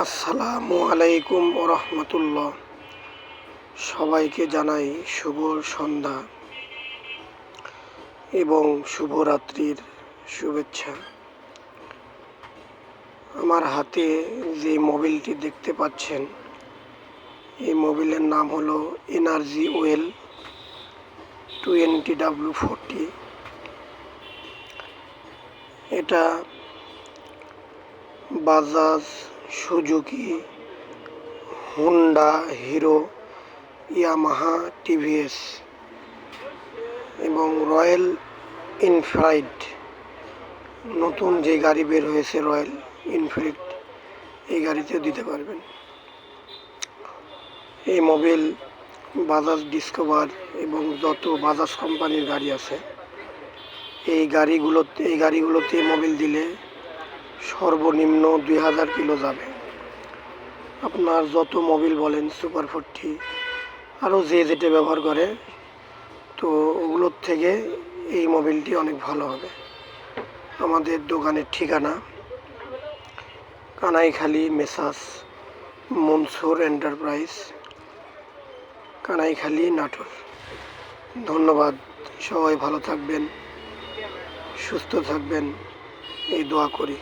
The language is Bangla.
আসসালামু আলাইকুম রহমতুল্লাহ। সবাইকে জানাই শুভ সন্ধ্যা এবং শুভরাত্রির শুভেচ্ছা। আমার হাতে যে মোবিলটি দেখতে পাচ্ছেন, এই মোবিলের নাম হলো এনার্জি ওয়েল 20W40। এটা Bajaj, Suzuki, Honda, hero, Yamaha, TVS এবং রয়্যাল এনফিল্ড, নতুন যে গাড়ি বের হয়েছে রয়্যাল এনফিল্ড, এই গাড়িতেও দিতে পারবেন। এই মোবিল বাজাজ ডিসকভার এবং যত বাজাজ কোম্পানির গাড়ি আছে এই গাড়িগুলোতে মোবিল দিলে সর্বনিম্ন 2000 কিলো যাবে। আপনার যত মোবিল বলেন, সুপার 40 আরও যে যেটা ব্যবহার করে, তো ওগুলোর থেকে এই মোবিলটি অনেক ভালো হবে। আমাদের দোকানের ঠিকানা কানাইখালী, মেসাস মনসুর এন্টারপ্রাইজ, কানাইখালী, নাটোর। ধন্যবাদ। সবাই ভালো থাকবেন, সুস্থ থাকবেন, এই দোয়া করি।